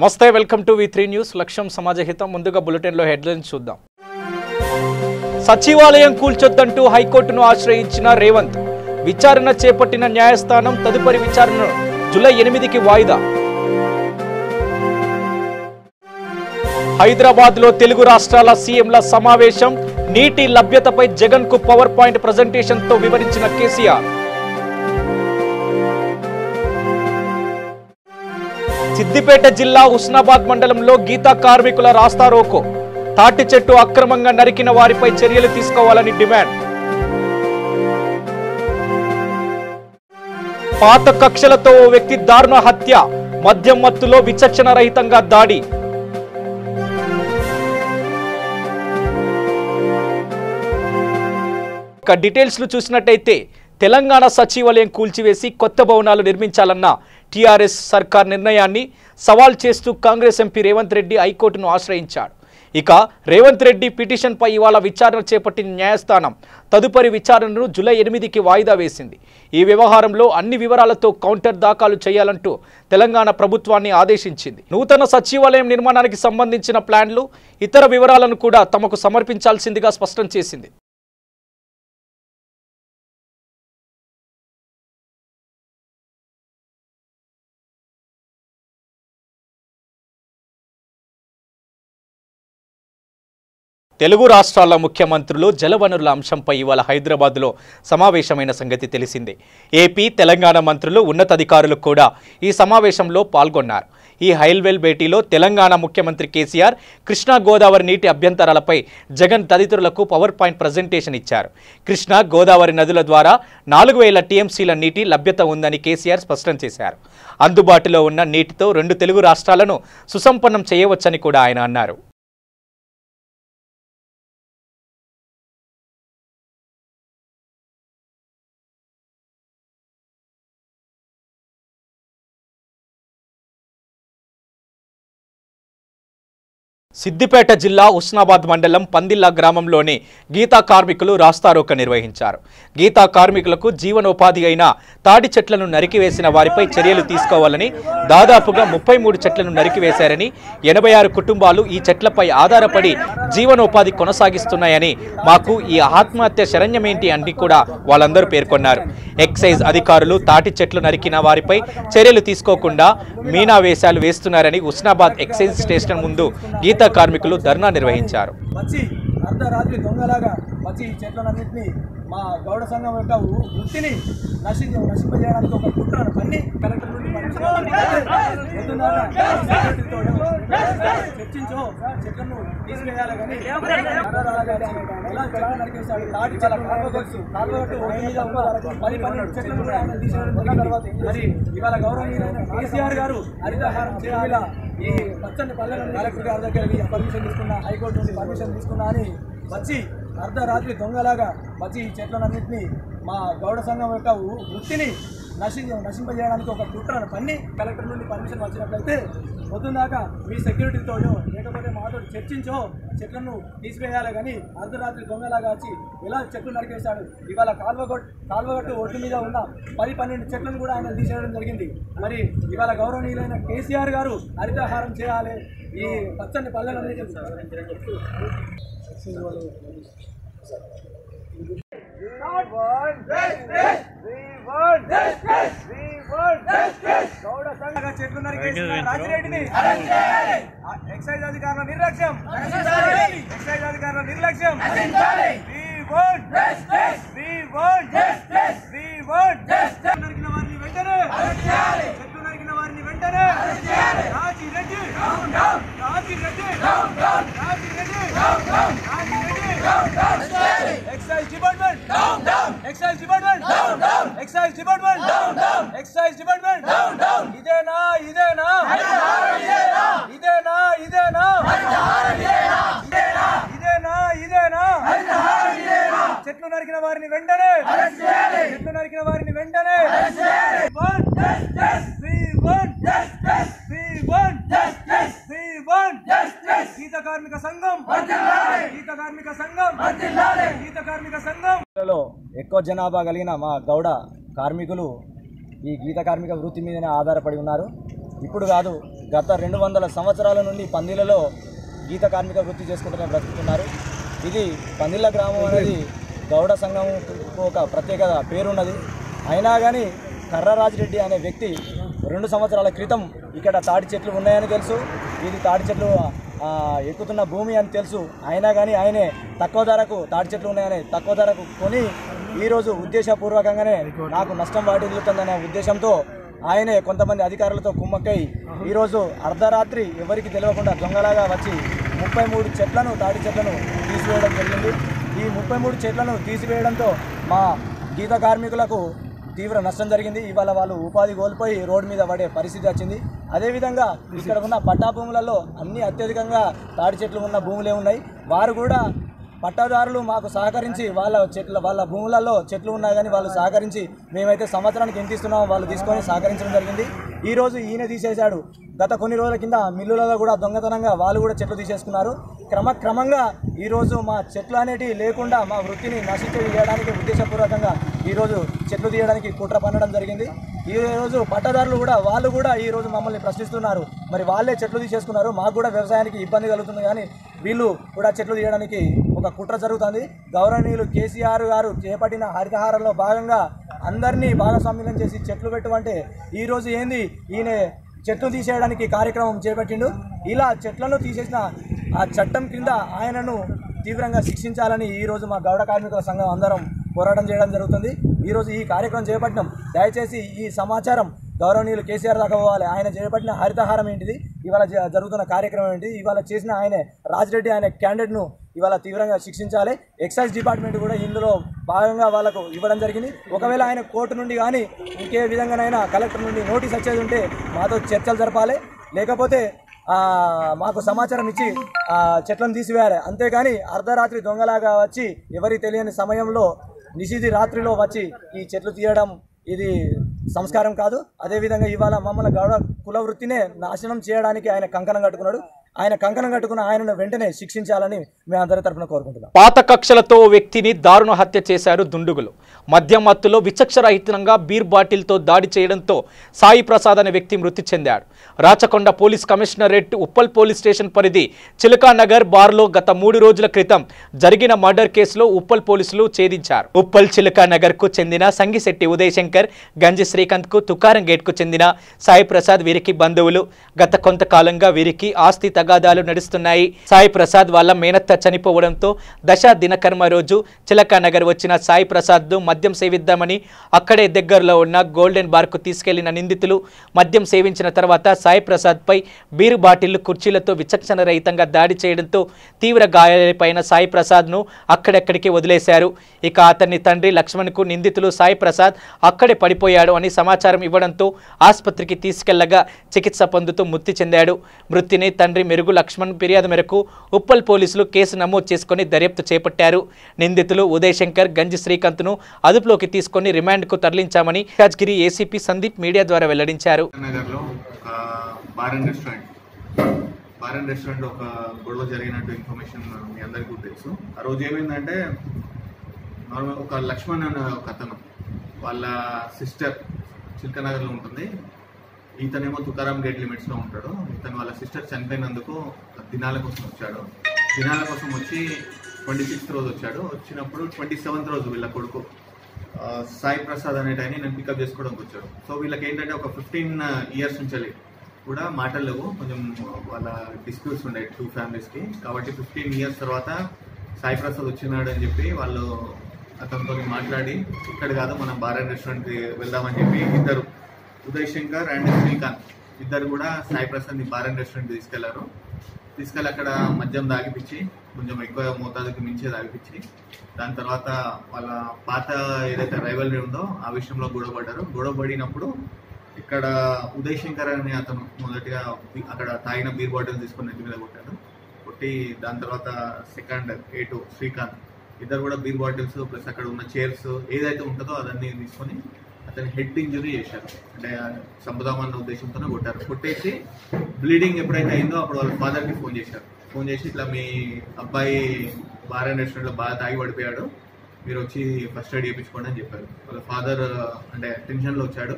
నమస్తే welcome to V3 news లక్ష్యం సమాజహితం ముందుగా బులెటిన్ లో హెడ్లైన్స్ చూద్దాం సచివాలయం కూల్చొద్దంటూ హైకోర్టును ఆశ్రయించిన రేవంత్ విచారణ చేపట్టిన న్యాయస్థానం తదుపరి విచారణను జూలై 8కి వాయిదా హైదరాబాద్ లో తెలుగు రాష్ట్రాల సీఎంల సమావేశం నీటి లభ్యతపై జగన్ కు పవర్ పాయింట్ ప్రెజెంటేషన్ తో వివరించిన కేసీఆర్ సిద్దిపేట జిల్లా హుస్నాబాద్ మండలంలో గీతా కార్మికుల రాస్తారోకో తాటి చెట్టు అక్రమంగా నరికిన వారిపై చర్యలు తీసుకోవాలని డిమాండ్ పాత కక్షలతో ఓ వ్యక్తి దారుణ హత్య మద్యం మత్తులో విచక్షణ రహితంగా దాడి ఇక డీటెయిల్స్ లు చూసినట్టయితే తెలంగాణ సచివాలయం కూల్చివేసి కొత్త భవనాలు నిర్మించాలన్న టీఆర్ఎస్ సర్కార్ నిర్ణయాన్ని సవాల్ చేస్తూ కాంగ్రెస్ ఎంపీ రేవంత్ రెడ్డి హైకోర్టును ఆశ్రయించాడు. ఇక రేవంత్ రెడ్డి పిటిషన్పై ఇవాళ విచారణ చేపట్టిన న్యాయస్థానం తదుపరి విచారణను జూలై 8కి వాయిదా వేసింది. ఈ వ్యవహారంలో అన్ని వివరాలతో కౌంటర్ దాఖలు చేయాలంటూ తెలంగాణ ప్రభుత్వాన్ని ఆదేశించింది. నూతన సచివాలయం నిర్మాణానికి సంబంధించిన ప్లాన్లు ఇతర వివరాలను కూడా తమకు సమర్పించాల్సిందిగా స్పష్టం చేసింది. తెలుగు రాష్ట్రాల ముఖ్యమంత్రులు జలవనరుల అంశంపై ఇవాళ హైదరాబాద్లో సమావేశమైన సంగతి తెలిసిందే. ఏపీ తెలంగాణ మంత్రులు ఉన్నతాధికారులు కూడా ఈ సమావేశంలో పాల్గొన్నారు. ఈ హైల్వెల్ భేటీలో తెలంగాణ ముఖ్యమంత్రి కేసీఆర్ కృష్ణా గోదావరి నీటి అభ్యంతరాలపై జగన్ తదితరులకు పవర్ పాయింట్ ప్రజెంటేషన్ ఇచ్చారు. కృష్ణా గోదావరి నదుల ద్వారా 4000 టీఎంసీల నీటి లభ్యత ఉందని కేసీఆర్ స్పష్టం చేశారు. అందుబాటులో ఉన్న నీటితో 2 తెలుగు రాష్ట్రాలను సుసంపన్నం చేయవచ్చని కూడా ఆయన అన్నారు. సిద్దిపేట జిల్లా హుస్నాబాద్ మండలం పందిల్లా గ్రామంలోని గీతా కార్మికులు రాస్తారోకో నిర్వహించారు. గీతా కార్మికులకు జీవనోపాధి అయిన తాడి చెట్లను నరికివేసిన వారిపై చర్యలు తీసుకోవాలని, దాదాపుగా 33 చెట్లను నరికివేశారని, 86 కుటుంబాలు ఈ చెట్లపై ఆధారపడి జీవనోపాధి కొనసాగిస్తున్నాయని, మాకు ఈ ఆత్మహత్య శరణ్యమేంటి అని కూడా వాళ్ళందరూ పేర్కొన్నారు. ఎక్సైజ్ అధికారులు తాటి చెట్లు నరికిన వారిపై చర్యలు తీసుకోకుండా మీనావేశాలు వేస్తున్నారని హుస్నాబాద్ ఎక్సైజ్ స్టేషన్ ముందు గీతా కార్మికులు ధర్నా నిర్వహించారు. అర్ధరాత్రి దొంగలాగా వచ్చి ఈ చెట్లన్నింటినీ మా గౌడ సంఘం యొక్క వృత్తిని నశింపజేయడానికి ఒక కుట్రను పన్ని కలెక్టర్ నుండి చర్చించో చెట్లను తీసివేయాలి కానీ ఎలా చెట్లు నరికేశాడు. తాటి చెట్లు 10-12 తీసేయడం తర్వాత మరి ఇవాళ గౌరవనీయులైన కేసీఆర్ గారు హరితహారం చేయాలి, ఈ పచ్చని పల్లెలను కలెక్టర్ గారి దగ్గర పర్మిషన్ తీసుకున్నా, హైకోర్టు నుండి పర్మిషన్ తీసుకున్నా అని వచ్చి అర్ధరాత్రి దొంగలాగా వచ్చి ఈ చెట్లన్నింటినీ మా గౌడ సంఘం యొక్క వృత్తిని నశింపజేయడానికి ఒక కుట్రను పన్ని కలెక్టర్ నుండి పర్మిషన్ వచ్చినట్లయితే పొద్దున్నాక మీ సెక్యూరిటీతో లేకపోతే మాతో చర్చించో చెట్లను తీసివేయాలి కానీ అర్ధరాత్రి దొంగలాగా వచ్చి ఎలా చెట్లు నరికేశాడు. ఇవాళ కాల్వగట్టు ఒడ్డు మీద ఉన్న 10-12 చెట్లను కూడా ఆయన తీసేయడం జరిగింది. మరి ఇవాళ గౌరవనీయులైన కేసీఆర్ గారు హరితహారం చేయాలి, ఈ పచ్చని పల్లెలన్నీ చెట్లు నరికేసిన రాజిరెడ్డిని ఎక్సైజ్ అధికారుల నిర్లక్ష్యం, ఎక్సైజ్ అధికారుల నిర్లక్ష్యం. నరికిన వారిని వెంటనే, చెట్లు నరికిన వారిని వెంటనే Rajireddy, Rajireddy, Rajireddy, excise department, excise department, excise department, excise department. ఇదేనా ఇదేనా ఇదేనా ఇదేనా ఇదేనా ఇదేనా చెట్లు నరికిన వారిని వెంటనే, చెట్లు నరికిన వారిని వెంటనే. గీత కార్మిక సంఘం, గీత కార్మిక సంఘం, గీత కార్మిక సంఘం. ఎక్కువ జనాభా కలిగిన మా గౌడ కార్మికులు ఈ గీత కార్మిక వృత్తి మీదనే ఆధారపడి ఉన్నారు. ఇప్పుడు కాదు, గత 200 సంవత్సరాల నుండి పందిళ్ళలో గీత కార్మిక వృత్తి చేసుకుంటూనే బ్రతుకుతున్నారు. ఇది పందిళ్ళ గ్రామం అనేది గౌడ సంఘం ఒక ప్రత్యేక పేరున్నది. అయినా కానీ కర్రరాజిరెడ్డి అనే వ్యక్తి 2 సంవత్సరాల క్రితం ఇక్కడ తాటి చెట్లు ఉన్నాయని తెలుసు, ఇది తాటి చెట్లు ఎక్కుతున్న భూమి అని తెలుసు. అయినా కానీ ఆయనే తక్కువ ధరకు తాటి చెట్లు ఉన్నాయని తక్కువ ధరకు కొని ఈరోజు ఉద్దేశపూర్వకంగానే నాకు నష్టం వాటిల్లుతుందనే ఉద్దేశంతో ఆయనే కొంతమంది అధికారులతో కుమ్మక్కై ఈరోజు అర్ధరాత్రి ఎవరికి తెలియకుండా దొంగలాగా వచ్చి 33 చెట్లను తాటి చెట్లను తీసివేయడం జరిగింది. ఈ 33 చెట్లను తీసివేయడంతో మా గీత కార్మికులకు తీవ్ర నష్టం జరిగింది. ఇవాళ వాళ్ళు ఉపాధి కోల్పోయి రోడ్డు మీద పడే పరిస్థితి వచ్చింది. అదేవిధంగా ఇక్కడ ఉన్న పట్టా భూములలో అన్ని అత్యధికంగా తాటి చెట్లు ఉన్న భూములే ఉన్నాయి. వారు కూడా పట్టాదారులు మాకు సహకరించి వాళ్ళ భూములలో చెట్లు ఉన్నాయి కానీ వాళ్ళు సహకరించి మేమైతే సంవత్సరానికి ఎంత ఇస్తున్నామో వాళ్ళు తీసుకొని సహకరించడం జరిగింది. ఈరోజు ఈయన తీసేశాడు. గత కొన్ని రోజుల కింద మిల్లులలో కూడా దొంగతనంగా వాళ్ళు కూడా చెట్లు తీసేసుకున్నారు. క్రమక్రమంగా ఈరోజు మా చెట్లు అనేటివి లేకుండా మా వృత్తిని నశించడానికి ఉద్దేశపూర్వకంగా ఈరోజు చెట్లు తీయడానికి కుట్ర పన్నడం జరిగింది. ఈరోజు పట్టదారులు కూడా వాళ్ళు కూడా ఈరోజు మమ్మల్ని ప్రశ్నిస్తున్నారు. మరి వాళ్ళే చెట్లు తీసేసుకున్నారు, మాకు కూడా వ్యవసాయానికి ఇబ్బంది కలుగుతుంది కానీ వీళ్ళు కూడా చెట్లు తీయడానికి ఒక కుట్ర జరుగుతుంది. గౌరవనీయులు కేసీఆర్ గారు చేపట్టిన హరితహారంలో భాగంగా అందరినీ భాగస్వామ్యం చేసి చెట్లు పెట్టమంటే ఈరోజు ఏంది ఈయన చెట్లు తీసేయడానికి కార్యక్రమం చేపట్టిండు. ఇలా చెట్లను తీసేసిన ఆ చట్టం కింద ఆయనను తీవ్రంగా శిక్షించాలని ఈరోజు మా గౌడ కార్మికుల సంఘం అందరం పోరాటం చేయడం జరుగుతుంది. ఈరోజు ఈ కార్యక్రమం చేపట్టినాం. దయచేసి ఈ సమాచారం గౌరవనీయులు కేసీఆర్ దాకా పోవాలి. ఆయన చేపట్టిన హరితహారం ఏంటిది, ఇవాళ జరుగుతున్న కార్యక్రమం ఏంటిది, ఇవాళ చేసిన ఆయనే రాజిరెడ్డి అనే క్యాండిడేట్ను ఇవాళ తీవ్రంగా శిక్షించాలి. ఎక్సైజ్ డిపార్ట్మెంట్ కూడా ఇందులో భాగంగా వాళ్ళకు ఇవ్వడం జరిగింది. ఒకవేళ ఆయన కోర్టు నుండి కానీ ఇంకే విధంగానైనా కలెక్టర్ నుండి నోటీస్ వచ్చేది ఉంటే మాతో చర్చలు జరపాలి, లేకపోతే మాకు సమాచారం ఇచ్చి చెట్లను తీసివేయాలి. అంతేగాని అర్ధరాత్రి దొంగలాగా వచ్చి ఎవరికి తెలియని సమయంలో నిషిద్ధి రాత్రిలో వచ్చి ఈ చెట్లు తీయడం ఇది సంస్కారం కాదు. అదేవిధంగా ఇవాళ మమ్మల్ని గౌడ కుల వృత్తినే నాశనం చేయడానికి ఆయన కంకణం కట్టుకున్నాడు. ఆయన కంకణం కట్టుకున్న ఆయనను వెంటనే శిక్షించాలని మేము అందరి తరఫున కోరుకుంటున్నాం. పాత కక్షలతో వ్యక్తిని దారుణ హత్య చేశారు దుండుగులు. మద్యం మత్తులో విచక్షరహితంగా బీర్ బాటిల్తో దాడి చేయడంతో సాయి ప్రసాద్ అనే వ్యక్తి మృతి చెందాడు. Rachakonda police commissionerate Uppal police station పరిధి చిలకానగర్ బార్లో గత 3 రోజుల క్రితం జరిగిన మర్డర్ కేసులో ఉప్పల్ పోలీసులు ఛేదించారు. ఉప్పల్ చిలకానగర్ కు చెందిన సంగిశెట్టి ఉదయ్ శంకర్, గంజి శ్రీకాంత్ కు తుకారం గేట్ కు చెందిన సాయి ప్రసాద్ వీరికి బంధువులు. గత కొంతకాలంగా వీరికి ఆస్తి తగాదాలు నడుస్తున్నాయి. సాయి ప్రసాద్ వాళ్ళ మేనత్త చనిపోవడంతో దశ దినకర్మ రోజు చిలకానగర్ వచ్చిన సాయి ప్రసాద్ మద్యం సేవిద్దామని అక్కడే దగ్గరలో ఉన్న గోల్డెన్ బార్ కు తీసుకెళ్లిన నిందితులు మద్యం సేవించిన తర్వాత సాయి ప్రసాద్ పై బీరు బాటిళ్లు కుర్చీలతో విచక్షణ రహితంగా దాడి చేయడంతో తీవ్ర గాయాలపైన సాయి ప్రసాద్ ను అక్కడెక్కడికి వదిలేశారు. ఇక అతని తండ్రి లక్ష్మణ్ కు నిందితులు సాయి ప్రసాద్ అక్కడే పడిపోయాడు అని సమాచారం ఇవ్వడంతో ఆసుపత్రికి తీసుకెళ్లగా చికిత్స పొందుతూ మృతి చెందాడు. మృతిని తండ్రి మెరుగు లక్ష్మణ్ ఫిర్యాదు మేరకు ఉప్పల్ పోలీసులు కేసు నమోదు చేసుకుని దర్యాప్తు చేపట్టారు. నిందితులు ఉదయ్ శంకర్, గంజి శ్రీకాంత్ ను అదుపులోకి తీసుకుని రిమాండ్ కు తరలించామని రాజ్గిరి ఏసీపీ సందీప్ మీడియా ద్వారా వెల్లడించారు. బార్ అండ్ రెస్టారెంట్ ఒక గొడవ జరిగినట్టు ఇన్ఫర్మేషన్ మీ అందరికీ తెలుసు. ఆ రోజు ఏమైందంటే నార్మల్ ఒక లక్ష్మణ్ అనే ఒక అతను వాళ్ళ సిస్టర్ చిల్కనగర్లో ఉంటుంది. ఇతనేమో తుకారాం గేట్ లిమిట్స్లో ఉంటాడు. ఇతను వాళ్ళ సిస్టర్ చనిపోయినందుకు దినాల కోసం వచ్చాడు. దినాల కోసం వచ్చి 26th రోజు వచ్చాడు. వచ్చినప్పుడు 27th రోజు వీళ్ళ కొడుకు సాయి ప్రసాద్ అనేటైనా నేను పికప్ చేసుకోవడానికి వచ్చాడు. సో వీళ్ళకి ఏంటంటే ఒక 15 years నుంచి కూడా మాటలు లేవు, కొంచెం వాళ్ళ డిస్ప్యూట్స్ ఉన్నాయి 2 familiesకి. కాబట్టి 15 years తర్వాత సాయి ప్రసాద్ వచ్చినాడు అని చెప్పి వాళ్ళు అతనితో మాట్లాడి ఇక్కడ కాదు మనం బార్ అండ్ రెస్టారెంట్కి వెళ్దామని చెప్పి ఇద్దరు ఉదయ్ శంకర్ అండ్ శ్రీకాంత్ ఇద్దరు కూడా సాయి ప్రసాద్ని బార్ అండ్ రెస్టారెంట్ తీసుకెళ్లారు. తీసుకెళ్ళి అక్కడ మద్యం తాగిపించి కొంచెం ఎక్కువ మోతాదుకి మించే తాగిపించి దాని తర్వాత వాళ్ళ పాత ఏదైతే రైవల్రీ ఉందో ఆ విషయంలో గొడవపడ్డారు. గొడవపడినప్పుడు ఇక్కడ ఉదయ్ శంకర్ అనే అతను మొదటిగా అక్కడ తాగిన బీర్ బాటిల్ తీసుకుని నెత్తి మీద కొట్టాడు. కొట్టి దాని తర్వాత సెకండ్ A2 శ్రీకాంత్ ఇద్దరు కూడా బీర్ బాటిల్స్ ప్లస్ అక్కడ ఉన్న చైర్స్ ఏదైతే ఉంటుందో అదన్నీ తీసుకొని అతని హెడ్ ఇంజరీ చేశారు. అంటే చంపుదామన్న ఉద్దేశంతోనే కొట్టారు. కొట్టేసి బ్లీడింగ్ ఎప్పుడైతే అయిందో అప్పుడు వాళ్ళ ఫాదర్కి ఫోన్ చేశారు. ఫోన్ చేసి ఇట్లా మీ అబ్బాయి బార్ అండ్ రెస్టారెంట్లో బాగా తాగి పడిపోయాడు, మీరు వచ్చి ఫస్ట్ ఎయిడ్ చేయించుకోండి అని చెప్పారు. వాళ్ళ ఫాదర్ అంటే టెన్షన్లో వచ్చాడు.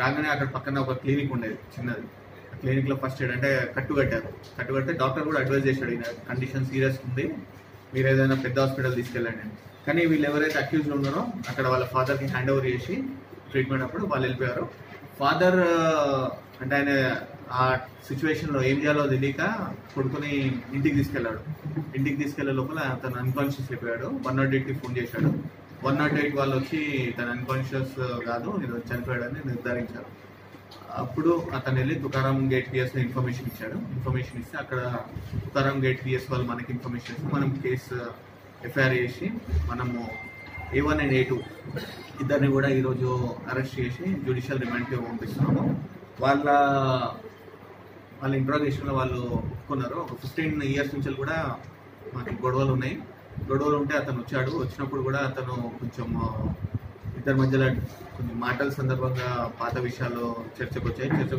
రాగానే అక్కడ పక్కన ఒక క్లినిక్ ఉండేది చిన్నది, ఆ క్లినిక్లో ఫస్ట్ ఎయిడ్ అంటే కట్టుకడితే డాక్టర్ కూడా అడ్వైజ్ చేశాడు, ఈయన కండిషన్ సీరియస్ ఉంది, మీరు ఏదైనా పెద్ద హాస్పిటల్ తీసుకెళ్ళండి అని. కానీ వీళ్ళు ఎవరైతే అక్యూజ్లు ఉన్నారో అక్కడ వాళ్ళ ఫాదర్కి హ్యాండ్ ఓవర్ చేసి ట్రీట్మెంట్ అప్పుడు వాళ్ళు వెళ్ళిపోయారు. ఫాదర్ అంటే ఆయన ఆ సిచ్యువేషన్లో ఏం చేయాలో తెలియక కొడుకుని ఇంటికి తీసుకెళ్ళాడు. ఇంటికి తీసుకెళ్లే లోపల అతను అన్కాన్షియస్ అయిపోయాడు. 108కి ఫోన్ చేశాడు. 108 వాళ్ళు వచ్చి తను అన్కాన్షియస్ కాదు, నేను చనిపోయాడని నిర్ధారించారు. అప్పుడు అతను వెళ్ళి తుకారాం గేట్ పిఎస్లో ఇన్ఫర్మేషన్ ఇచ్చాడు. ఇన్ఫర్మేషన్ ఇస్తే అక్కడ తుకారాం గేట్ పిఎస్ వాళ్ళు మనకి ఇన్ఫర్మేషన్ ఇస్తే మనం కేసు ఎఫ్ఐఆర్ చేసి మనము A1 and A2 ఇద్దరిని కూడా ఈరోజు అరెస్ట్ చేసి జ్యుడిషియల్ రిమాండ్కి పంపిస్తున్నాము. వాళ్ళ ఇంట్రాగేషన్లో వాళ్ళు ఒప్పుకున్నారు. ఒక 15 years నుంచి కూడా మాకు గొడవలు ఉంటే అతను వచ్చాడు. వచ్చినప్పుడు కూడా అతను కొంచెం ఇద్దరి మధ్యలో కొన్ని మాటల సందర్భంగా పాత విషయాలు చర్చకు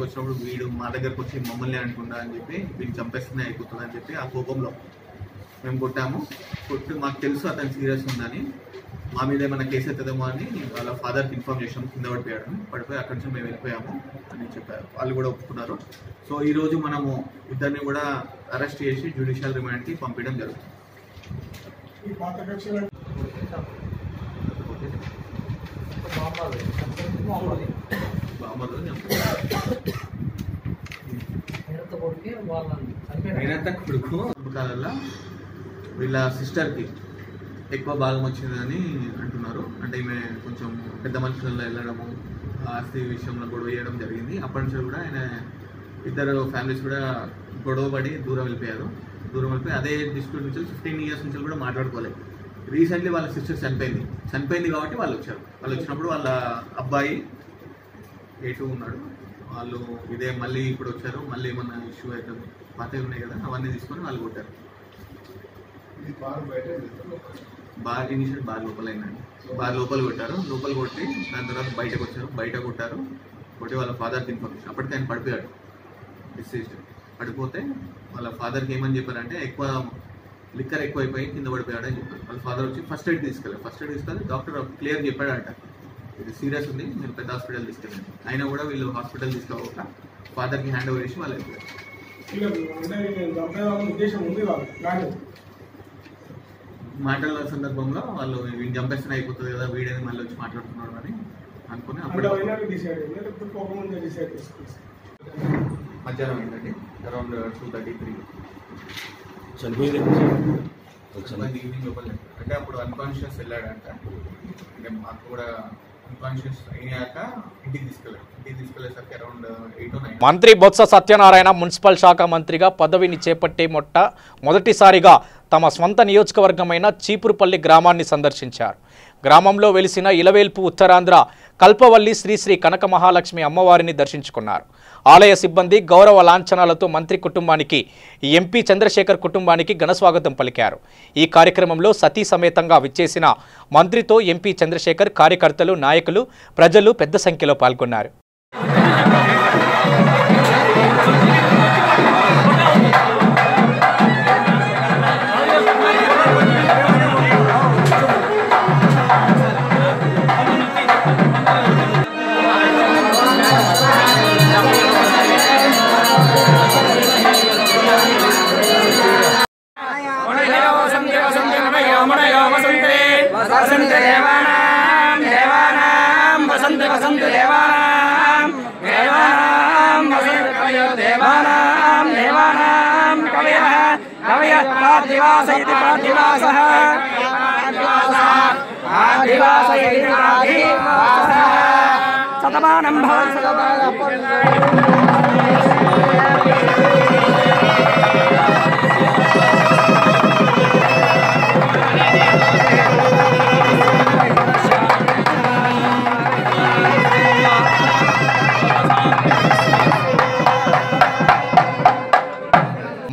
వచ్చినప్పుడు వీడు మా దగ్గరకు వచ్చి మమ్మల్ని అంటుందా అని చెప్పి వీడిని చంపేస్తూనే అయిపోతుంది అని చెప్పి ఆ కోపంలో మేము కొట్టి మాకు తెలుసు అతను సీరియస్ ఉందని, మా మీద ఏమైనా కేసు అవుతుందేమో అని వాళ్ళ ఫాదర్కి ఇన్ఫార్మ్ చేసాము. కింద పడిపోయి అక్కడి నుంచి మేము వెళ్ళిపోయాము అని చెప్పారు. వాళ్ళు కూడా ఒప్పుకున్నారు. సో ఈరోజు మనము ఇద్దరిని కూడా అరెస్ట్ చేసి జ్యుడిషియల్ రిమాండ్కి పంపించడం జరుగుతుంది. కొడుకు కాలల్లో వీళ్ళ సిస్టర్కి ఎక్కువ భాగం వచ్చిందని అంటున్నారు. అంటే ఈమె కొంచెం పెద్ద మనుషులలో వెళ్ళడము, ఆస్తి విషయంలో గొడవ చేయడం జరిగింది. అప్పటి నుంచి కూడా ఆయన ఇద్దరు ఫ్యామిలీస్ కూడా గొడవపడి దూరం వెళ్ళిపోయి అదే డిస్ప్యూట్ నుంచి 15 years నుంచి కూడా మాట్లాడుకోలేదు. రీసెంట్లీ వాళ్ళ సిస్టర్ చనిపోయింది కాబట్టి వాళ్ళు వచ్చినప్పుడు వాళ్ళ అబ్బాయి A2 ఉన్నాడు. వాళ్ళు ఇదే మళ్ళీ ఇప్పుడు వచ్చారు. మళ్ళీ ఏమన్నా ఇష్యూ అవుతుంది, పాతవి ఉన్నాయి కదా అవన్నీ తీసుకొని వాళ్ళు కొట్టారు. బార్ ఇనిషియల్ బార్ లోపల అయిందండి. బార్ లోపల కొట్టి దాని తర్వాత బయటకు వచ్చారు. కొట్టి వాళ్ళ ఫాదర్కి ఇన్ఫర్మేషన్, అప్పటికి ఆయన పడిపోయాడు, డిసీజ్డ్. పడిపోతే వాళ్ళ ఫాదర్కి ఏమని చెప్పారంటే లిక్కర్ ఎక్కువైపోయి కింద పడిపోయాడు అని చెప్పారు. వాళ్ళ ఫాదర్ వచ్చి ఫస్ట్ ఎయిడ్ తీసుకెళ్ళి డాక్టర్ క్లియర్ చెప్పాడంట, ఇది సీరియస్ ఉంది, మీరు పెద్ద హాస్పిటల్ తీసుకెళ్ళండి. అయినా కూడా వీళ్ళు హాస్పిటల్ తీసుకోక ఫాదర్కి హ్యాండ్ ఓవర్ చేసి వాళ్ళు వెళ్ళిపోయారు. మాటల సందర్భంలో వాళ్ళు వీడిని చంపేస్తేనే అయిపోతుంది కదా, వీడని మళ్ళీ వచ్చి మాట్లాడుతున్నాడు అని అనుకుని మధ్యాహ్నం ఏంటండి అరౌండ్ 2:33 ఈవినింగ్ లోపల. అంటే అప్పుడు అన్కాన్షియస్ వెళ్ళాడంట. అంటే మాకు కూడా అన్కాన్షియస్ అయ్యాక ఇంటికి తీసుకెళ్లేసరికి అరౌండ్ 8 or 9. మంత్రి బొత్స సత్యనారాయణ మున్సిపల్ శాఖ మంత్రిగా పదవిని చేపట్టే మొదటిసారిగా తమ స్వంత నియోజకవర్గమైన చీపురుపల్లి గ్రామాన్ని సందర్శించారు. గ్రామంలో వెలిసిన ఇలవేల్పు ఉత్తరాంధ్ర కల్పవల్లి శ్రీ కనక మహాలక్ష్మి అమ్మవారిని దర్శించుకున్నారు. ఆలయ సిబ్బంది గౌరవ లాంఛనాలతో మంత్రి కుటుంబానికి, ఎంపీ చంద్రశేఖర్ కుటుంబానికి ఘనస్వాగతం పలికారు. ఈ కార్యక్రమంలో సతీ సమేతంగా విచ్చేసిన మంత్రితో ఎంపీ చంద్రశేఖర్, కార్యకర్తలు, నాయకులు, ప్రజలు పెద్ద సంఖ్యలో పాల్గొన్నారు.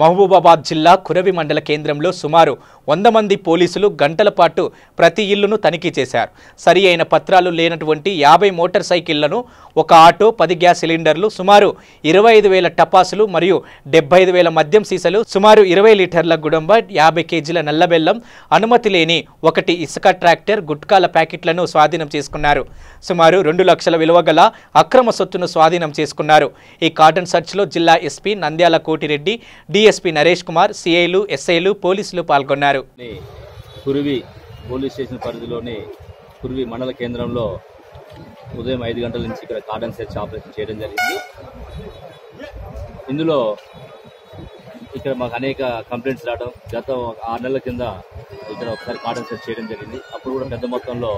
మహబూబాబాద్ జిల్లా కురవి మండల కేంద్రంలో సుమారు 100 మంది పోలీసులు గంటల పాటు ప్రతి ఇల్లును తనిఖీ చేశారు. సరి అయిన పత్రాలు లేనటువంటి 50 మోటార్ సైకిళ్లను, ఒక ఆటో, 10 గ్యాస్ సిలిండర్లు, సుమారు 25,000 టపాసులు మరియు 75,000 మద్యం సీసాలు, సుమారు 20 లీటర్ల గుడంబ, 50 కేజీల నల్లబెల్లం, అనుమతి లేని 1 ఇసుక ట్రాక్టర్, గుట్కాల ప్యాకెట్లను స్వాధీనం చేసుకున్నారు. సుమారు 2 లక్షల విలువ గల అక్రమ సొత్తును స్వాధీనం చేసుకున్నారు. ఈ కార్డన్ సర్చ్లో జిల్లా ఎస్పీ నంద్యాల కోటిరెడ్డి, డిఎస్పీ నరేష్ కుమార్, సిఐలు, ఎస్ఐలు, పోలీసులు పాల్గొన్నారు. కురివి పోలీస్ స్టేషన్ పరిధిలోని కురివి మండల కేంద్రంలో ఉదయం 5 గంటల నుంచి ఇక్కడ కార్డన్ సెర్చ్ ఆపరేషన్ చేయడం జరిగింది. ఇందులో ఇక్కడ మాకు అనేక కంప్లైంట్స్ రావడం, గత 6 నెలల కింద ఇక్కడ ఒకసారి కార్డన్ సెర్చ్ చేయడం జరిగింది. అప్పుడు కూడా పెద్ద మొత్తంలో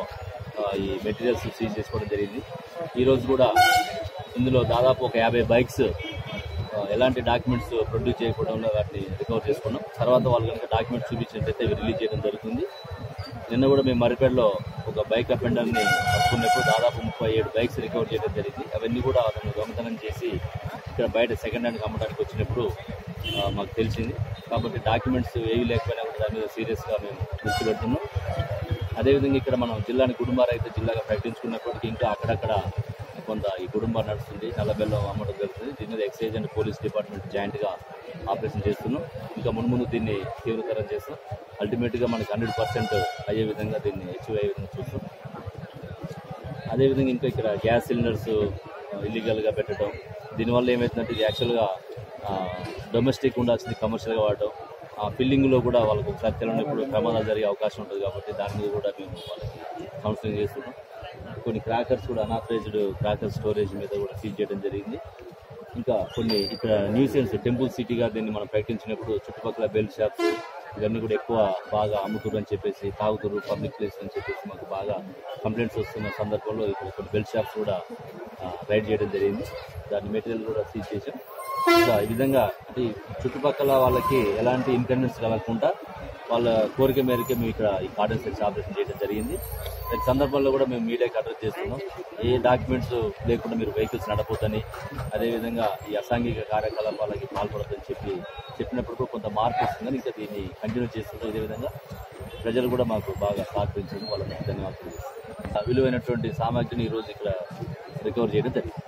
ఈ మెటీరియల్స్ సీజ్ చేసుకోవడం జరిగింది. ఈరోజు కూడా ఇందులో దాదాపు ఒక 50 బైక్స్ ఎలాంటి డాక్యుమెంట్స్ ప్రొడ్యూస్ చేయకుండా వాటిని రికవర్ చేసుకున్నాం. తర్వాత వాళ్ళు కనుక డాక్యుమెంట్స్ చూపించినట్లయితే రిలీజ్ చేయడం జరుగుతుంది. నిన్న కూడా మేము మరిపేటలో ఒక బైక్ అఫెండర్ని పట్టుకున్నప్పుడు దాదాపు 37 బైక్స్ రికవర్ చేయడం జరిగింది. అవన్నీ కూడా అతను దొంగతనం చేసి ఇక్కడ బయట సెకండ్ హ్యాండ్కి అమ్మడానికి వచ్చినప్పుడు మాకు తెలిసింది. కాబట్టి డాక్యుమెంట్స్ ఏవి లేకపోయినా కూడా దాని మీద సీరియస్గా మేము దృష్టి పెడుతున్నాం. అదేవిధంగా ఇక్కడ మనం జిల్లాని కుటుంబ రైతు జిల్లాగా ప్రకటించుకున్నప్పటికీ ఇంకా అక్కడక్కడ కొంత ఈ కుటుంబం నడుస్తుంది, నల్లబెల్లం అమ్మడం జరుగుతుంది. దీని మీద ఎక్సైజ్ అండ్ పోలీస్ డిపార్ట్మెంట్ జాయింట్గా ఆపరేషన్ చేస్తున్నాం. ఇంకా మున్ముందు దీన్ని తీవ్రతరం చేస్తాం. అల్టిమేట్గా మనకి 100% అయ్యే విధంగా దీన్ని అచీవ్ అయ్యే విధంగా చూస్తాం. అదేవిధంగా ఇంకా ఇక్కడ గ్యాస్ సిలిండర్స్ ఇల్లీగల్గా పెట్టడం, దీనివల్ల ఏమవుతుందంటే ఇది యాక్చువల్గా డొమెస్టిక్ ఉండాల్సింది కమర్షియల్గా వాడటం, ఫిల్లింగ్లో కూడా వాళ్ళకు ఒకసారి తెలియనప్పుడు ప్రమాదాలు జరిగే అవకాశం ఉంటుంది. కాబట్టి దాని మీద కూడా మేము వాళ్ళకి కౌన్సిలింగ్ చేస్తున్నాం. కొన్ని క్రాకర్స్ కూడా అనాథరైజ్డ్ క్రాకర్ స్టోరేజ్ మీద కూడా సీజ్ చేయడం జరిగింది. ఇంకా కొన్ని ఇక్కడ న్యూసెన్స్ టెంపుల్ సిటీగా దీన్ని మనం ప్రకటించినప్పుడు చుట్టుపక్కల బెల్ షాప్స్ ఇవన్నీ కూడా ఎక్కువ బాగా అమ్ముతురు అని చెప్పేసి, తాగుతురు పబ్లిక్ ప్లేస్ అని చెప్పేసి మాకు బాగా కంప్లైంట్స్ వస్తున్న సందర్భంలో ఇక్కడ కొన్ని బెల్ షాప్స్ కూడా రైడ్ చేయడం జరిగింది. దాని మెటీరియల్ కూడా సీజ్ చేసాం. ఇంకా ఈ విధంగా అంటే చుట్టుపక్కల వాళ్ళకి ఎలాంటి ఇన్కన్వీనియన్స్ కలగకుండా వాళ్ళ కోరిక మేరకే మేము ఇక్కడ ఈ కార్డన్ సెర్చ్ ఆపరేషన్ చేయడం జరిగింది. ఈ సందర్భంలో కూడా మేము మీడియాకి అడ్రస్ చేస్తున్నాం. ఏ డాక్యుమెంట్స్ లేకుండా మీరు వెహికల్స్ నడపొద్దని, అదేవిధంగా ఈ అసాంఘిక కార్యకలాపాలకి పాల్పడొద్దని చెప్పినప్పుడు కూడా కొంత మార్పు వస్తుందని ఇంకా దీన్ని కంటిన్యూ చేస్తున్నాం. ఇదే విధంగా ప్రజలు కూడా మాకు బాగా సహకరించారు. వాళ్ళకి ధన్యవాదాలు. విలువైనటువంటి సామాగ్రిని ఈరోజు ఇక్కడ రికవర్ చేయడం జరిగింది.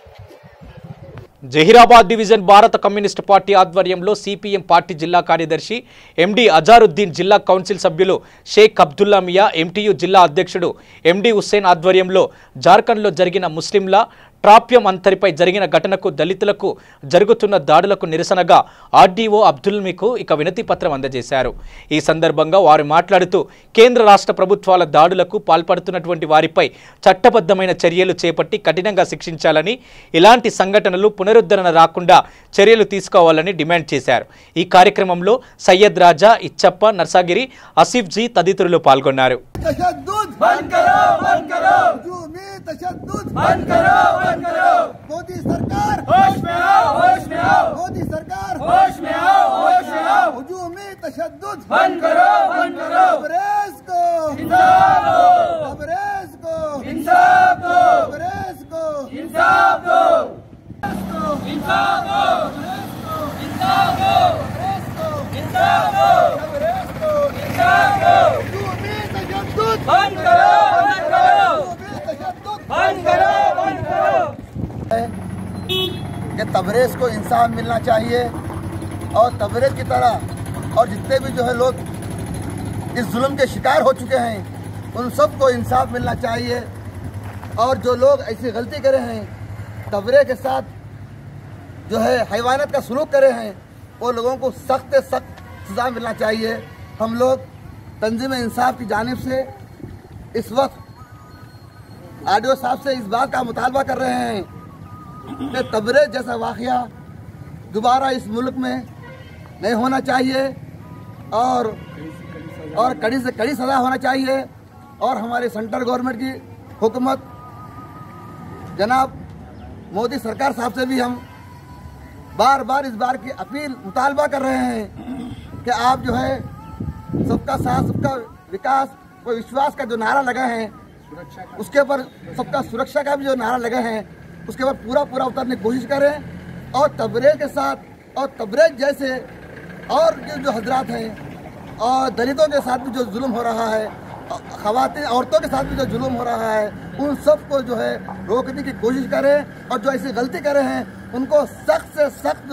జహీరాబాద్ డివిజన్ భారత కమ్యూనిస్టు పార్టీ ఆధ్వర్యంలో సిపిఎం పార్టీ జిల్లా కార్యదర్శి ఎండి అజారుద్దీన్, జిల్లా కౌన్సిల్ సభ్యులు షేక్ అబ్దుల్లా మియా, ఎంటీయూ జిల్లా అధ్యక్షుడు ఎండి హుస్సేన్ ఆధ్వర్యంలో జార్ఖండ్లో జరిగిన ముస్లింల ట్రాప్యం అంతరిపై జరిగిన ఘటనకు, దళితులకు జరుగుతున్న దాడులకు నిరసనగా ఆర్డీఓ అబ్దుల్ మీకు ఇక వినతి పత్రం అందజేశారు. ఈ సందర్భంగా వారు మాట్లాడుతూ కేంద్ర రాష్ట్ర ప్రభుత్వాల దాడులకు పాల్పడుతున్నటువంటి వారిపై చట్టబద్ధమైన చర్యలు చేపట్టి కఠినంగా శిక్షించాలని, ఇలాంటి సంఘటనలు పునరుద్ధరణ రాకుండా చర్యలు తీసుకోవాలని డిమాండ్ చేశారు. ఈ కార్యక్రమంలో సయ్యద్ రాజా, ఇచ్చప్ప, నర్సాగిరి, ఆసిఫ్ జీ తదితరులు పాల్గొన్నారు. मोदी सरकार होश में आओ, होश में आओ। मोदी सरकार होश में आओ, होश में आओ। हुजूमी तशद्दुद बंद करो, बंद करो। तबरेज़ को इंसाफ दो, तबरेज़ को इंसाफ दो, तबरेज़ को इंसाफ दो, इंसाफ दो, इंसाफ दो, इंसाफ दो, तबरेज़ को इंसाफ दो। हुजूमी तशद्दुद बंद करो, बंद करो। बंद करो, बंद करो। कि तबरेज़ को इंसाफ मिलना चाहिए और तबरेज़ की तरह और जितने भी जो है लोग इस जुल्म के शिकार हो चुके हैं उन सबको इंसाफ मिलना चाहिए। और जो लोग ऐसी गलती करे हैं, तबरेज़ के साथ जो है हैवानत का सलूक करे हैं, वो लोगों को सख्त से सख्त सज़ा मिलना चाहिए। हम लोग तंजीम इंसाफ की जानिब से इस वक्त आरडीओ साहब से इस बात का मुतालबा कर रहे हैं कि तबरेज़ जैसा वाक़या दोबारा इस मुल्क में नहीं होना चाहिए और कड़ी से कड़ी सज़ा होना चाहिए। और हमारी सेंट्रल गवर्नमेंट की हुकूमत जनाब मोदी सरकार साहब से भी हम बार बार इस बार की अपील मुतालबा कर रहे हैं कि आप जो है सबका साथ, सबका विकास व विश्वास का जो नारा लगा है, उसके ऊपर सबका सुरक्षा का भी जो नारा लगे हैं उसके ऊपर पूरा उतरने की कोशिश करें। और तबरेज़ के साथ और तबरेज़ जैसे और ये जो हजरात हैं और दलितों के साथ भी जो जुल्म हो रहा है, ख़वातीन औरतों के साथ भी जो जुल्म हो रहा है, उन सब को जो है रोकने की कोशिश करें और जो ऐसी गलती करे हैं उनको सख्त से सख्त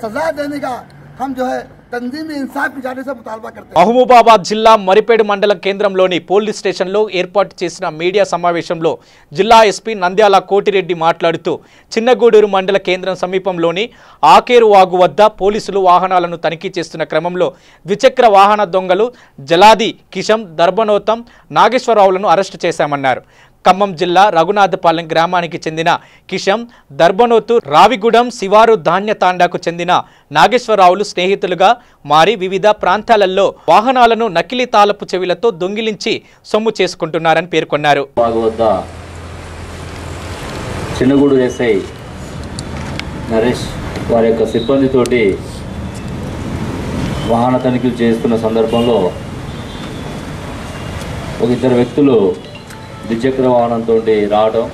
सजा देने का हम जो है तंजीमी इंसाफ की जाने से मुतालबा करते हैं। మహబూబాబాద్ జిల్లా మరిపేడు మండల కేంద్రంలోని పోలీస్ స్టేషన్లో ఏర్పాటు చేసిన మీడియా సమావేశంలో జిల్లా ఎస్పీ నంద్యాల కోటిరెడ్డి మాట్లాడుతూ చిన్నగూడూరు మండల కేంద్రం సమీపంలోని ఆకేరు వాగు వద్ద పోలీసులు వాహనాలను తనిఖీ చేస్తున్న క్రమంలో ద్విచక్ర వాహన దొంగలు జలాది కిషం దర్బనోతం నాగేశ్వరరావులను అరెస్టు చేశామన్నారు. ఖమ్మం జిల్లా రఘునాథపాలెం గ్రామానికి చెందిన కిషం దర్బనోతు రావిగూడెం శివారు ధాన్య తాండాకు చెందిన నాగేశ్వరరావులు స్నేహితులుగా మారి వివిధ ప్రాంతాలలో వాహనాలను నకిలీ తాళపు చెవిలతో దొంగిలించి సొమ్ము చేసుకుంటున్నారని పేర్కొన్నారు. చిన్నగూడూరు ఎస్ఐ నరేష్ వారి యొక్క సిబ్బందితోటి వాహన తనిఖీలు చేస్తున్న సందర్భంలో ఒక ఇద్దరు వ్యక్తులు ద్విచక్ర వాహనంతో రావడం,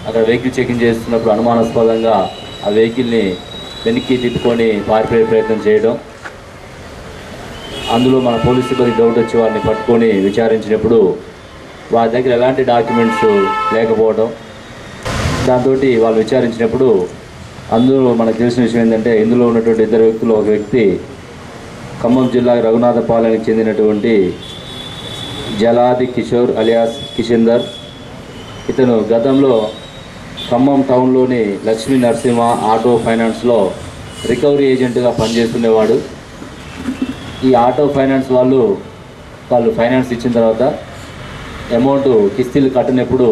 అక్కడ వెహికల్ చెకింగ్ చేస్తున్నప్పుడు అనుమానాస్పదంగా ఆ వెహికల్ని వెనక్కి తిప్పుకొని పారిపోయే ప్రయత్నం చేయడం, అందులో మన పోలీస్ సిబ్బంది డౌట్ వచ్చి వారిని పట్టుకొని విచారించినప్పుడు వారి దగ్గర ఎలాంటి డాక్యుమెంట్స్ లేకపోవడం, దాంతో వాళ్ళు విచారించినప్పుడు అందులో మనకు తెలిసిన విషయం ఏంటంటే ఇందులో ఉన్నటువంటి ఇద్దరు వ్యక్తులు, ఒక వ్యక్తి ఖమ్మం జిల్లా రఘునాథపాలెంకి చెందినటువంటి జలాది కిషోర్ అలియాస్ కిషిందర్, ఇతను గతంలో ఖమ్మం టౌన్లోని లక్ష్మీ నరసింహ ఆటో ఫైనాన్స్లో రికవరీ ఏజెంట్గా పనిచేస్తునేవాడు. ఈ ఆటో ఫైనాన్స్ వాళ్ళు ఫైనాన్స్ ఇచ్చిన తర్వాత అమౌంట్ కిస్తీలు కట్టినప్పుడు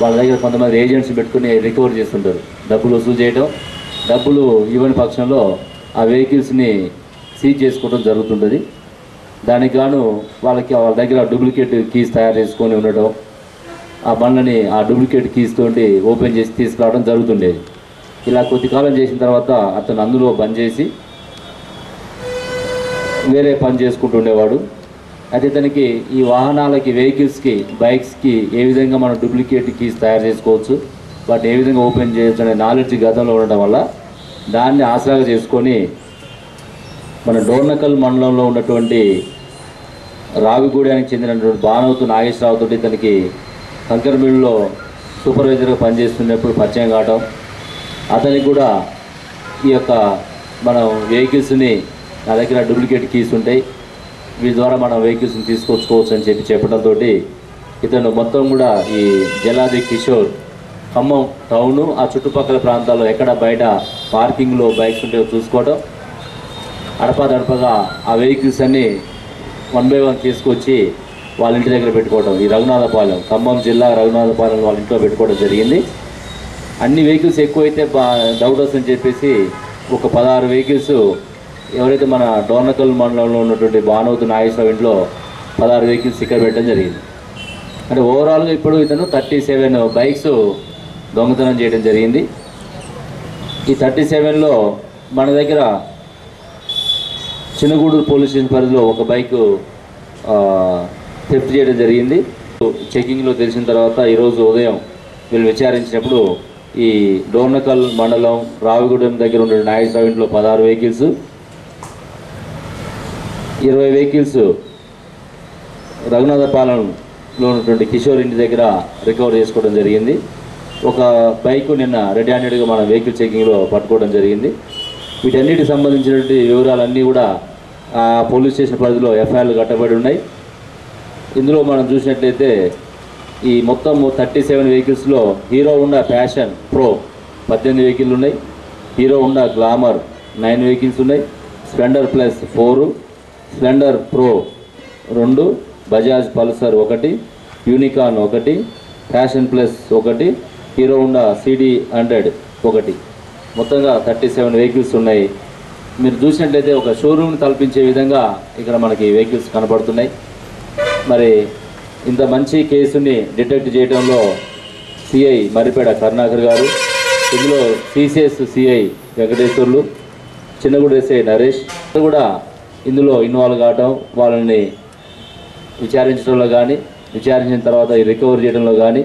వాళ్ళ దగ్గర కొంతమంది ఏజెంట్స్ పెట్టుకుని రికవరీ చేస్తుంటారు, డబ్బులు వసూలు చేయడం, డబ్బులు ఇవ్వని పక్షంలో ఆ వెహికల్స్ని సీజ్ చేసుకోవడం జరుగుతుంటుంది. దానికి గాను వాళ్ళ దగ్గర డూప్లికేట్ కీస్ తయారు చేసుకొని ఉండటం, ఆ బండ్లని ఆ డూప్లికేట్ కీస్ తోటి ఓపెన్ చేసి తీసుకురావడం జరుగుతుండేది. ఇలా కొద్ది కాలం చేసిన తర్వాత అతను అందులో బంద్ చేసి వేరే పని చేసుకుంటుండేవాడు. అయితే ఇతనికి ఈ వాహనాలకి, వెహికల్స్కి, బైక్స్కి ఏ విధంగా మనం డూప్లికేట్ కీస్ తయారు చేసుకోవచ్చు, వాటిని ఏ విధంగా ఓపెన్ చేయొచ్చు అనే నాలెడ్జ్ గతంలో ఉండడం వల్ల దాన్ని ఆసరాగా చేసుకొని మన డోర్నకల్ మండలంలో ఉన్నటువంటి రావిగూడెనికి చెందినటువంటి బానోతు నాగేశ్వరరావుతో ఇతనికి కంకరమిల్లులో సూపర్వైజర్గా పనిచేస్తున్నప్పుడు పరిచయం కావడం, అతనికి కూడా ఈ యొక్క మనం వెహికల్స్ని నా దగ్గర డూప్లికేట్ కీస్ ఉంటాయి, వీటి ద్వారా మనం వెహికల్స్ని తీసుకొచ్చుకోవచ్చు అని చెప్పడంతో ఇతను మొత్తం కూడా ఈ జలాది కిషోర్ ఖమ్మం టౌను ఆ చుట్టుపక్కల ప్రాంతాల్లో ఎక్కడ బయట పార్కింగ్లో బైక్స్ ఉంటే చూసుకోవడం, అడపాదడపగా ఆ వెహికల్స్ అన్నీ 1 by 1 తీసుకొచ్చి వాళ్ళ ఇంటి దగ్గర పెట్టుకోవడం, ఈ రఘునాథపాలెం ఖమ్మం జిల్లా రఘునాథపాలెం వాళ్ళ ఇంట్లో పెట్టుకోవడం జరిగింది. అన్ని వెహికల్స్ ఎక్కువైతే డౌట్ వస్తుందని చెప్పేసి ఒక 16 వెహికల్స్ ఎవరైతే మన డోర్నకల్ మండలంలో ఉన్నటువంటి బానోతు నాగేశ్వరరావు ఇంట్లో 16 వెహికల్స్ ఇక్కడ పెట్టడం జరిగింది. అంటే ఓవరాల్గా ఇప్పుడు ఇతను 37 బైక్స్ దొంగతనం చేయడం జరిగింది. ఈ 37లో మన దగ్గర చిన్నగూడూరు పోలీస్ స్టేషన్ పరిధిలో ఒక బైక్ థెఫ్ట్ చేయడం జరిగింది. చెకింగ్లో తెలిసిన తర్వాత ఈరోజు ఉదయం వీళ్ళు విచారించినప్పుడు ఈ డోర్నకల్ మండలం రావిగూడెం దగ్గర ఉన్న నాగేశ్వరరావు ఇంట్లో 16 వెహికల్స్, 20 వెహికల్స్ రఘునాథపాలెంలో ఉన్నటువంటి కిషోర్ ఇంటి దగ్గర రికవర్ చేసుకోవడం జరిగింది. ఒక బైక్ నిన్న రెడ్ హ్యాండెడ్గా మన వెహికల్ చెకింగ్లో పట్టుకోవడం జరిగింది. వీటన్నిటికి సంబంధించినటువంటి వివరాలన్నీ కూడా ఆ పోలీస్ స్టేషన్ పరిధిలో ఎఫ్ఐఆర్లు కట్టబడి ఉన్నాయి. ఇందులో మనం చూసినట్లయితే ఈ మొత్తం 37 వెహికల్స్లో Hero Honda Passion Pro 18 vehicle ఉన్నాయి, హీరో హోండా గ్లామర్ 9 వెహికల్స్ ఉన్నాయి, Splendor plus 4, Splendor Pro 2, Bajaj Pulsar 1, Unicorn 1, Passion plus 1, Hero Honda CD100 1, మొత్తంగా 37 వెహికల్స్ ఉన్నాయి. మీరు చూసినట్లయితే ఒక షోరూమ్ని తలపించే విధంగా ఇక్కడ మనకి వెహికల్స్ కనపడుతున్నాయి. మరి ఇంత మంచి కేసుని డిటెక్ట్ చేయడంలో సిఐ మరిపేడ కరుణాకర్ గారు, ఇందులో CCS CI Venkateswarlu, Chinnaguda SI Naresh కూడా ఇందులో ఇన్వాల్వ్ కావడం, వాళ్ళని విచారించడంలో కానీ, విచారించిన తర్వాత ఈ రికవర్ చేయడంలో కానీ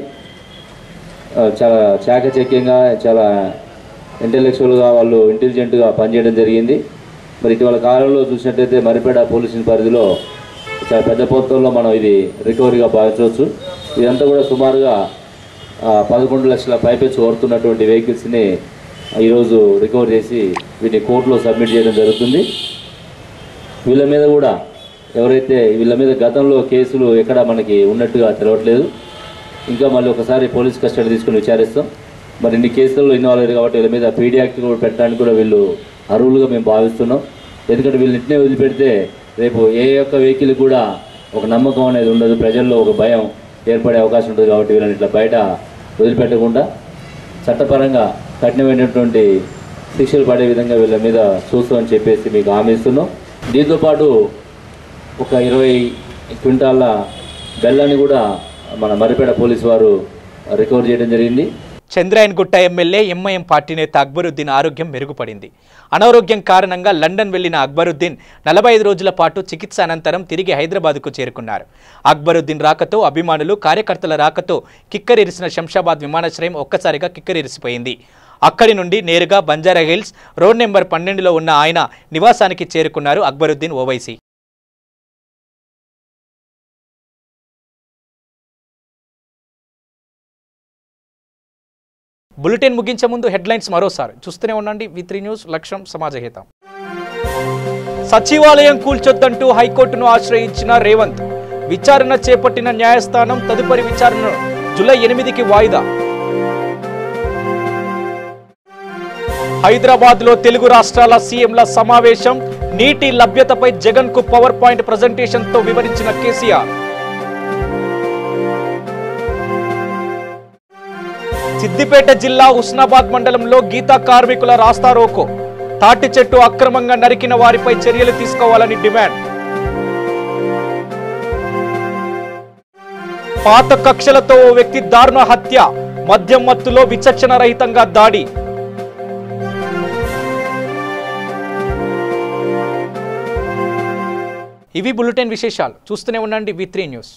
చాలా చాకచక్యంగా, చాలా ఇంటెలెక్చువల్గా వాళ్ళు ఇంటెలిజెంట్గా పనిచేయడం జరిగింది. మరి ఇటీవల కాలంలో చూసినట్టయితే మరిపేడ పోలీసు పరిధిలో చాలా పెద్ద మొత్తంలో మనం ఇది రికవరీగా భావించవచ్చు. ఇదంతా కూడా సుమారుగా 11 లక్షల పైపెచ్చు ఓడుతున్నటువంటి వెహికల్స్ని ఈరోజు రికవర్ చేసి వీటిని కోర్టులో సబ్మిట్ చేయడం జరుగుతుంది. వీళ్ళ మీద కూడా వీళ్ళ మీద గతంలో కేసులు ఎక్కడ మనకి ఉన్నట్టుగా తెలవట్లేదు. ఇంకా మళ్ళీ ఒకసారి పోలీస్ కస్టడీ తీసుకుని విచారిస్తాం. మరి ఇన్ని కేసుల్లో ఇన్వాల్వ్ అయ్యారు కాబట్టి వీళ్ళ మీద పీడీ యాక్ట్ కూడా పెట్టడానికి కూడా వీళ్ళు అర్హులుగా మేము భావిస్తున్నాం. ఎందుకంటే వీళ్ళు ఇంటినే వదిలిపెడితే రేపు ఏ ఒక్క వెహికల్ కూడా ఒక నమ్మకం అనేది ఉండదు, ప్రజల్లో ఒక భయం ఏర్పడే అవకాశం ఉంటుంది. కాబట్టి వీళ్ళని ఇట్లా బయట వదిలిపెట్టకుండా చట్టపరంగా కఠినమైనటువంటి శిక్షలు పడే విధంగా వీళ్ళ మీద చూస్తామని చెప్పేసి మీకు హామీ ఇస్తున్నాం. దీంతోపాటు ఒక 20 క్వింటాల బెల్లాన్ని కూడా మన మరిపేడ పోలీసు వారు రికవర్ చేయడం జరిగింది. చంద్రాయన్గుట్ట ఎమ్మెల్యే ఎంఐఎం పార్టీ నేత అక్బరుద్దీన్ ఆరోగ్యం మెరుగుపడింది. అనారోగ్యం కారణంగా లండన్ వెళ్లిన అక్బరుద్దీన్ 45 రోజుల పాటు చికిత్స అనంతరం తిరిగి హైదరాబాద్కు చేరుకున్నారు. అక్బరుద్దీన్ రాకతో అభిమానులు, కార్యకర్తల రాకతో కిక్కరిరిసిన శంషాబాద్ విమానాశ్రయం ఒక్కసారిగా కిక్కరిరిసిపోయింది. అక్కడి నుండి నేరుగా బంజారాహిల్స్ రోడ్ నెంబర్ 12లో ఉన్న ఆయన నివాసానికి చేరుకున్నారు అక్బరుద్దీన్ ఓవైసీ. బులెటిన్ ముగించే ముందు హెడ్లైన్స్ మరోసారి చూస్తూనే ఉండండి. V3 న్యూస్, లక్ష్యం సమాజహితం. సచివాలయం కూల్చొద్దంటూ హైకోర్టును ఆశ్రయించిన రేవంత్. విచారణ చేపట్టిన న్యాయస్థానం తదుపరి విచారణను జూలై 8కి వాయిదా. హైదరాబాద్లో తెలుగు రాష్ట్రాల సీఎంల సమావేశం. నీటి లభ్యతపై జగన్కు పవర్ పాయింట్ ప్రజెంటేషన్తో వివరించిన కేసీఆర్. సిద్దిపేట జిల్లా హుస్నాబాద్ మండలంలో గీతా కార్మికుల రాస్తారోకో. తాటి చెట్టు అక్రమంగా నరికిన వారిపై చర్యలు తీసుకోవాలని డిమాండ్. పాత కక్షలతో ఓ వ్యక్తి దారుణ హత్య. మద్యం మత్తులో విచక్షణ రహితంగా దాడి. ఇవి బులెటిన్ విశేషాలు. చూస్తూనే ఉండండి V3 న్యూస్.